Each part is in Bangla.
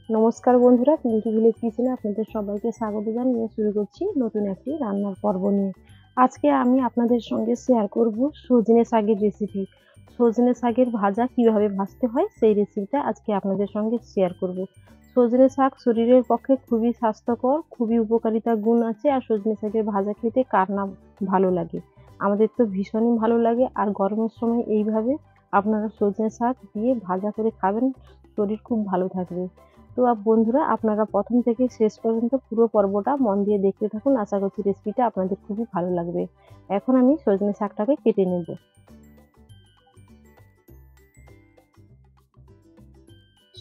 নমস্কার বন্ধুরা, পিঙ্কি ভিলেজ কিচেনে আপনাদের সবাইকে স্বাগত জানিয়ে শুরু করছি নতুন একটি রান্নার পর্ব নিয়ে। আজকে আমি আপনাদের সঙ্গে শেয়ার করব সজনে শাকের রেসিপি। সজনে শাকের ভাজা কিভাবে ভাজতে হয় সেই রেসিপিটা আজকে আপনাদের সঙ্গে শেয়ার করব। সজনে শাক শরীরের পক্ষে খুবই স্বাস্থ্যকর, খুবই উপকারিতা গুণ আছে। আর সজনে শাকের ভাজা খেতে কার না ভালো লাগে, আমাদের তো ভীষণই ভালো লাগে। আর গরমের সময় এইভাবে আপনারা সজনে শাক দিয়ে ভাজা করে খাবেন, শরীর খুব ভালো থাকবে। তো বন্ধুরা, আপনারা প্রথম থেকে শেষ পর্যন্ত পুরো পর্বটা মন দিয়ে দেখতে থাকুন। আশা করছি রেসিপিটা আপনাদের খুবই ভালো লাগবে। এখন আমি সজনে শাকটাকে কেটে নেব।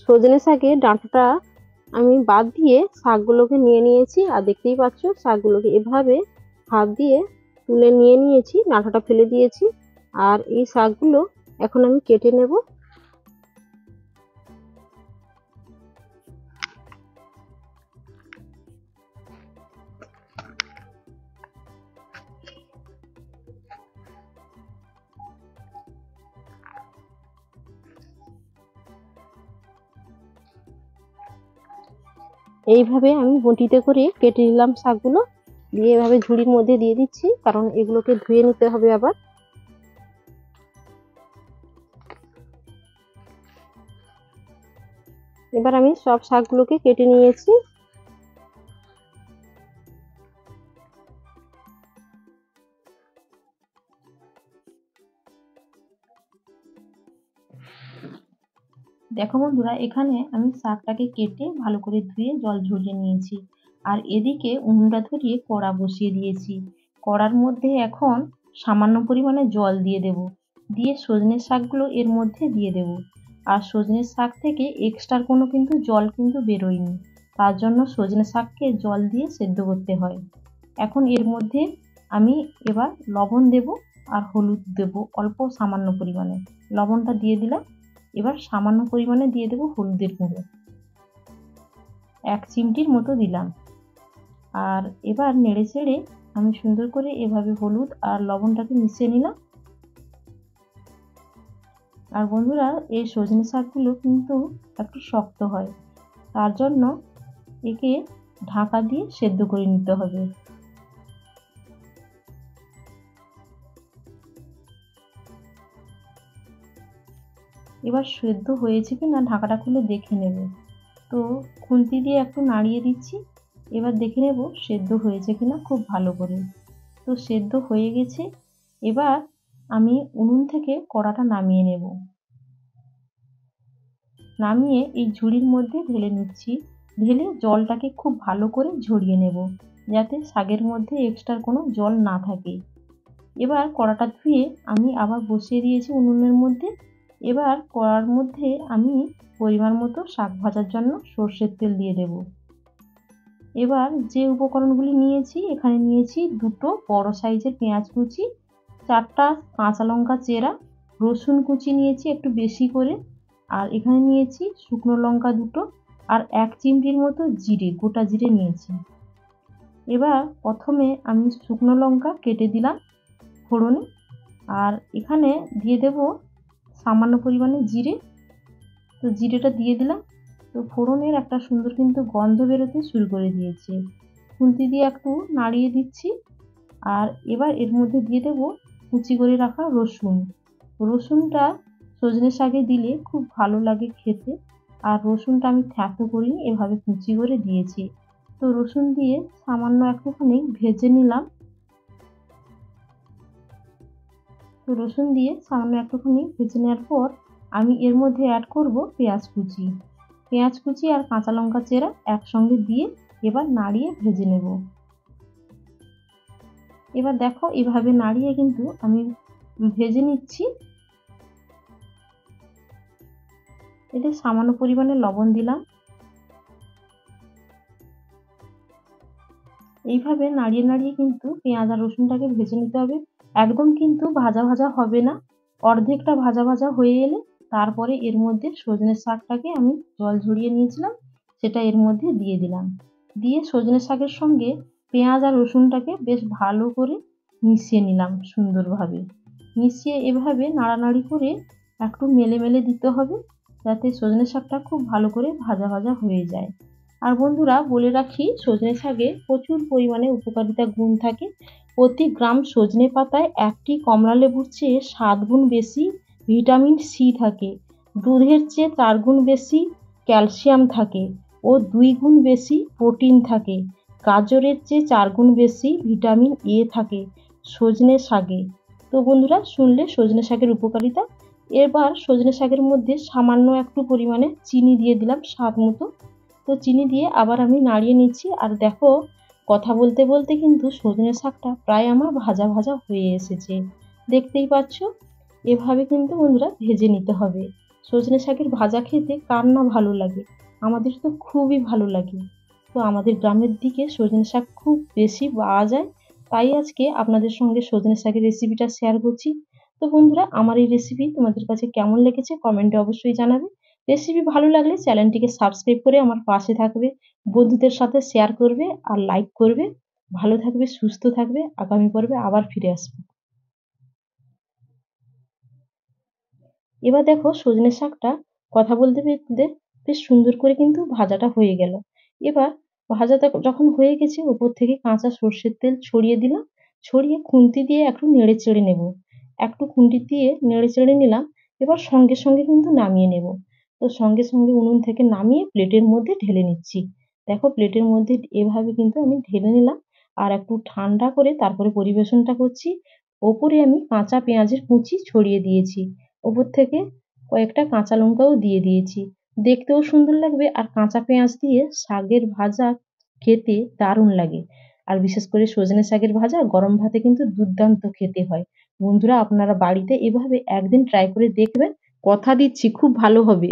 সজনে শাকের ডাঁটাটা আমি বাদ দিয়ে শাকগুলোকে নিয়ে নিয়েছি। আর দেখতেই পাচ্ছ, শাকগুলোকে এভাবে হাত দিয়ে তুলে নিয়ে নিয়েছি, ডাঁটাটা ফেলে দিয়েছি। আর এই শাকগুলো এখন আমি কেটে নেব। এইভাবে আমি বটিতে করে কেটে নিলাম শাকগুলো, দিয়ে এভাবে ঝুড়ির মধ্যে দিয়ে দিচ্ছি, কারণ এগুলোকে ধুয়ে নিতে হবে আবার। এবার আমি সব শাকগুলোকে কেটে নিয়েছি। দেখো বন্ধুরা, এখানে আমি শাকটাকে কেটে ভালো করে ধুয়ে জল ঝরিয়ে নিয়েছি। আর এদিকে উনুনটা ধরিয়ে কড়া বসিয়ে দিয়েছি। কড়ার মধ্যে এখন সামান্য পরিমাণে জল দিয়ে দেব। দিয়ে সজনের শাকগুলো এর মধ্যে দিয়ে দেব। আর সজনের শাক থেকে এক্সট্রা কোনো কিন্তু জল কিন্তু বেরোয়নি, তার জন্য সজনে শাককে জল দিয়ে সেদ্ধ করতে হয়। এখন এর মধ্যে আমি এবার লবণ দেব আর হলুদ দেব অল্প সামান্য পরিমাণে। লবণটা দিয়ে দিলাম। এবার সামান্য পরিমাণে দিয়ে দেবো হলুদের গুঁড়ো, 1 চিমটির মতো দিলাম। আর এবার নেড়ে চেড়ে আমি সুন্দর করে এভাবে হলুদ আর লবণটাকে মিশিয়ে নিলাম। আর বন্ধুরা, এই সজনে শাকগুলো কিন্তু একটু শক্ত হয়, তার জন্য একে ঢাকা দিয়ে সেদ্ধ করে নিতে হবে। এবার সেদ্ধ হয়েছে কিনা ঢাকাটা খুলে দেখে নেব। তো খুন্তি দিয়ে একটু নাড়িয়ে দিচ্ছি। এবার দেখে নেব সেদ্ধ হয়েছে কিনা খুব ভালো করে। তো সেদ্ধ হয়ে গেছে। এবার আমি উনুন থেকে কড়াটা নামিয়ে নেব। নামিয়ে এই ঝুড়ির মধ্যে ঢেলে নিচ্ছি। ঢেলে জলটাকে খুব ভালো করে ঝরিয়ে নেব, যাতে শাকের মধ্যে এক্সট্রা কোনো জল না থাকে। এবার কড়াটা ধুয়ে আমি আবার বসিয়ে দিয়েছি উনুনের মধ্যে। এবার কড়ার মধ্যে আমি পরিমাণ মতো শাক ভাজার জন্য সর্ষের তেল দিয়ে দেব। এবার যে উপকরণগুলি নিয়েছি, এখানে নিয়েছি 2টো বড় সাইজের পেঁয়াজ কুচি, 4টা কাঁচা লঙ্কা চেরা, রসুন কুচি নিয়েছি একটু বেশি করে, আর এখানে নিয়েছি শুকনো লঙ্কা 2টো, আর 1 চিমটির মতো জিরে, গোটা জিরে নিয়েছি। এবার প্রথমে আমি শুকনো লঙ্কা কেটে দিলাম ফোড়নে। আর এখানে দিয়ে দেব সামান্য পরিমাণে জিরে। তো জিরেটা দিয়ে দিলাম। তো ফোড়নের একটা সুন্দর কিন্তু গন্ধ বেরোতে শুরু করে দিয়েছে। খুন্তি দিয়ে একটু নাড়িয়ে দিচ্ছি। আর এবার এর মধ্যে দিয়ে দেব কুচি করে রাখা রসুন। রসুনটা সজনে শাকে দিলে খুব ভালো লাগে খেতে। আর রসুনটা আমি থ্যাতো করিনি, এভাবে কুচি করে দিয়েছি। তো রসুন দিয়ে সামান্য একটুখানি ভেজে নিলাম। তো রসুন দিয়ে সামান্য একটুখানি ভেজে নেওয়ার পর আমি এর মধ্যে অ্যাড করব পেঁয়াজ কুচি। পেঁয়াজ কুচি আর কাঁচা লঙ্কা চেরা একসঙ্গে দিয়ে এবার নাড়িয়ে ভেজে নেব। এবার দেখো, এভাবে নাড়িয়ে কিন্তু আমি ভেজে নিচ্ছি। এতে সামান্য পরিমাণে লবণ দিলাম। এইভাবে নাড়িয়ে নাড়িয়ে কিন্তু পেঁয়াজ আর রসুনটাকে ভেজে নিতে হবে। একদম কিন্তু ভাজা ভাজা হবে না, অর্ধেকটা ভাজা ভাজা হয়ে এলে তারপরে এর মধ্যে সজনে শাকটাকে আমি জল ঝরিয়ে নিয়েছিলাম, সেটা এর মধ্যে দিয়ে দিলাম। দিয়ে সজনে শাকের সঙ্গে পেঁয়াজ আর রসুনটাকে বেশ ভালো করে মিশিয়ে নিলাম সুন্দরভাবে। মিশিয়ে এভাবে নাড়ানাড়ি করে একটু মেলে মেলে দিতে হবে, যাতে সজনে শাকটা খুব ভালো করে ভাজা ভাজা হয়ে যায়। আর বন্ধুরা বলে রাখি, সজনে শাকে প্রচুর পরিমাণে উপকারিতা গুণ থাকে। প্রতি গ্রাম সজনে পাতায় একটি কমলা লেবুর চেয়ে 7 গুণ বেশি ভিটামিন সি থাকে, দুধের চেয়ে 4 গুণ বেশি ক্যালসিয়াম থাকে ও 2 গুণ বেশি প্রোটিন থাকে। গাজরের চেয়ে 4 গুণ বেশি ভিটামিন এ থাকে সজনে শাকে। তো বন্ধুরা শুনলে সজনে শাকের উপকারিতা। এবার সজনে শাকের মধ্যে সামান্য একটু পরিমাণে চিনি দিয়ে দিলাম স্বাদ মতো। তো চিনি দিয়ে আবার আমি নাড়িয়ে নিচ্ছি। আর দেখো, কথা বলতে বলতে কিন্তু সজনে শাকটা প্রায় আমার ভাজা ভাজা হয়ে এসেছে, দেখতেই পাচ্ছ। এভাবে কিন্তু বন্ধুরা ভেজে নিতে হবে। সজনে শাকের ভাজা খেতে কার না ভালো লাগে, আমাদের তো খুবই ভালো লাগে। তো আমাদের গ্রামের দিকে সজনে শাক খুব বেশি পাওয়া যায়, তাই আজকে আপনাদের সঙ্গে সজনে শাকের রেসিপিটা শেয়ার করছি। তো বন্ধুরা, আমার এই রেসিপি তোমাদের কাছে কেমন লেগেছে কমেন্টে অবশ্যই জানাবে। রেসিপি ভালো লাগলে চ্যানেলটিকে সাবস্ক্রাইব করে আমার পাশে থাকবে, বন্ধুদের সাথে শেয়ার করবে আর লাইক করবে। ভালো থাকবে, সুস্থ থাকবে। আগামী পর্বে আবার ফিরে আসবো। এবার দেখো সজনে শাকটা কথা বলতে বলতে বেশ সুন্দর করে কিন্তু ভাজাটা হয়ে গেল। এবার ভাজাটা যখন হয়ে গেছে, ওপর থেকে কাঁচা সর্ষের তেল ছড়িয়ে দিলাম। ছড়িয়ে খুন্তি দিয়ে একটু নেড়ে চেড়ে নেব। একটু খুন্তি দিয়ে নেড়ে চেড়ে নিলাম। এবার সঙ্গে সঙ্গে কিন্তু নামিয়ে নেব। তো সঙ্গে সঙ্গে উনুন থেকে নামিয়ে প্লেটের মধ্যে ঢেলে নিচ্ছি। দেখো প্লেটের মধ্যে এভাবে কিন্তু আমি ঢেলে নিলাম। আর একটু ঠান্ডা করে তারপরে পরিবেশনটা করছি। ওপরে আমি কাঁচা পেঁয়াজের কুচি ছড়িয়ে দিয়েছি। ওপর থেকে কয়েকটা কাঁচা লঙ্কাও দিয়ে দিয়েছি। দেখতেও সুন্দর লাগবে, আর কাঁচা পেঁয়াজ দিয়ে শাকের ভাজা খেতে দারুণ লাগে। আর বিশেষ করে সজনে শাকের ভাজা গরম ভাতে কিন্তু দুর্দান্ত খেতে হয়। বন্ধুরা আপনারা বাড়িতে এভাবে একদিন ট্রাই করে দেখবেন, কথা দিচ্ছি খুব ভালো হবে।